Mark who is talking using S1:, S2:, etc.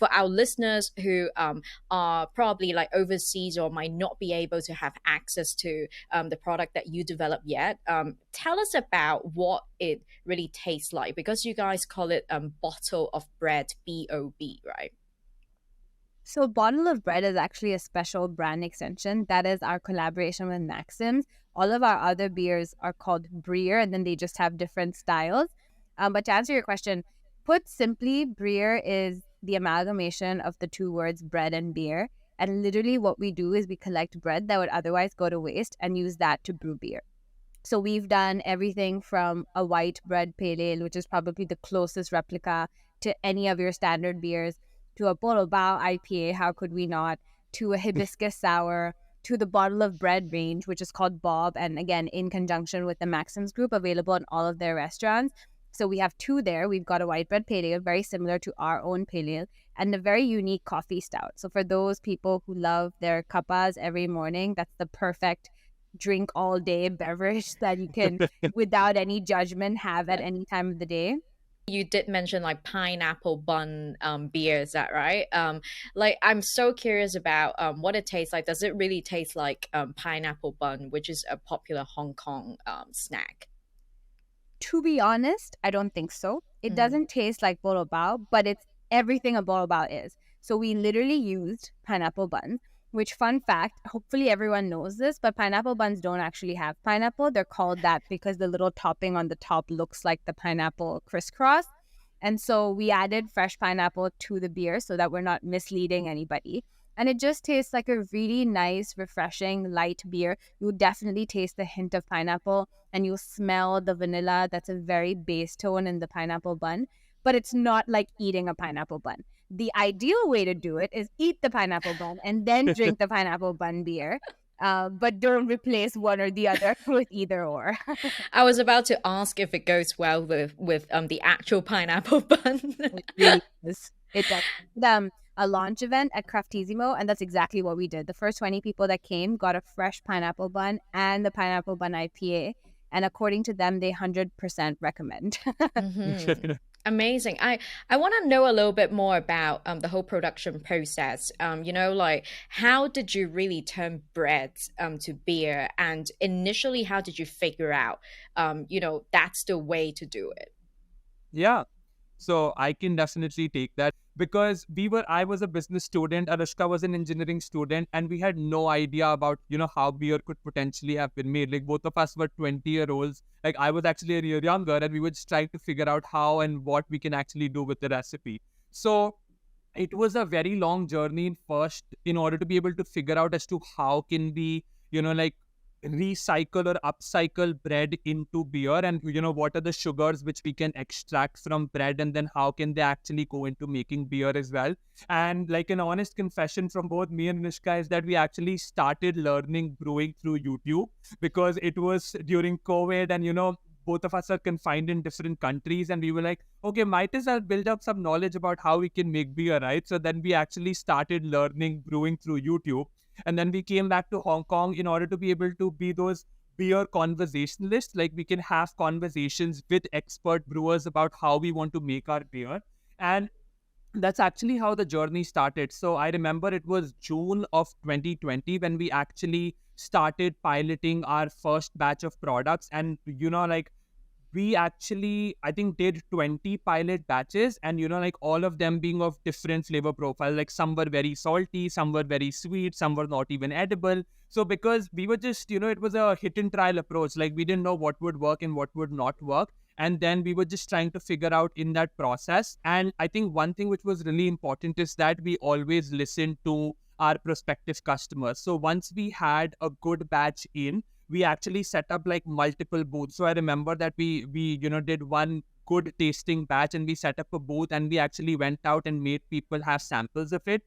S1: for our listeners who are probably like overseas or might not be able to have access to the product that you developed yet, tell us about what it really tastes like, because you guys call it bottle of bread, BOB, right?
S2: So, Bottle of Bread is actually a special brand extension. That is our collaboration with Maxims. All of our other beers are called Breer, and then they just have different styles. But to answer your question, put simply, Breer is the amalgamation of the two words bread and beer. And literally, what we do is we collect bread that would otherwise go to waste and use that to brew beer. So we've done everything from a white bread pale ale, which is probably the closest replica to any of your standard beers, to a Polo Bao IPA, how could we not, to a hibiscus sour, to the bottle of bread range, which is called Bob, and again, in conjunction with the Maxims Group, available in all of their restaurants. So we have two there. We've got a white bread pale ale, very similar to our own pale ale, and a very unique coffee stout. So for those people who love their kappas every morning, that's the perfect drink all day beverage that you can, without any judgment, have at any time of the day.
S1: You did mention like pineapple bun beer, is that right? Like I'm so curious about what it tastes like. Does it really taste like pineapple bun, which is a popular Hong Kong snack?
S2: To be honest, I don't think so. It
S1: Mm.
S2: doesn't taste like bolo bao, but it's everything a bolo bao is. So we literally used pineapple buns, which, fun fact, hopefully everyone knows this, but pineapple buns don't actually have pineapple. They're called that because the little topping on the top looks like the pineapple crisscross. And so we added fresh pineapple to the beer so that we're not misleading anybody. And it just tastes like a really nice, refreshing, light beer. You definitely taste the hint of pineapple and you smell the vanilla. That's a very base tone in the pineapple bun, but it's not like eating a pineapple bun. The ideal way to do it is eat the pineapple bun and then drink the pineapple bun beer. But don't replace one or the other with either or.
S1: I was about to ask if it goes well with the actual pineapple bun.
S2: It really is. It does. A launch event at Craftisimo, and that's exactly what we did. The first 20 people that came got a fresh pineapple bun and the pineapple bun IPA. And according to them, they 100% recommend.
S1: Hmm. Amazing. I want to know a little bit more about the whole production process. Like how did you really turn bread to beer, and initially how did you figure out that's the way to do it?
S3: Yeah. So I can definitely take that because I was a business student, Anushka was an engineering student, and we had no idea about, how beer could potentially have been made. Like both of us were 20-year-olds. Like I was actually a year younger and we were just trying to figure out how and what we can actually do with the recipe. So it was a very long journey first in order to be able to figure out as to how can we, like recycle or upcycle bread into beer, and what are the sugars which we can extract from bread, and then how can they actually go into making beer as well. And like an honest confession from both me and Nishka is that we actually started learning brewing through YouTube because it was during COVID, and both of us are confined in different countries, and we were like, okay, might as well build up some knowledge about how we can make beer, right? So then we actually started learning brewing through YouTube, and then we came back to Hong Kong in order to be able to be those beer conversationalists. Like we can have conversations with expert brewers about how we want to make our beer. And that's actually how the journey started. So I remember it was June of 2020 when we actually started piloting our first batch of products. And, like we actually, I think, did 20 pilot batches, and like all of them being of different flavor profile. Like some were very salty, some were very sweet, some were not even edible. So because we were just, it was a hit and trial approach. Like we didn't know what would work and what would not work. And then we were just trying to figure out in that process. And I think one thing which was really important is that we always listen to our prospective customers. So once we had a good batch in, we actually set up like multiple booths. So I remember that we did one good tasting batch and we set up a booth and we actually went out and made people have samples of it.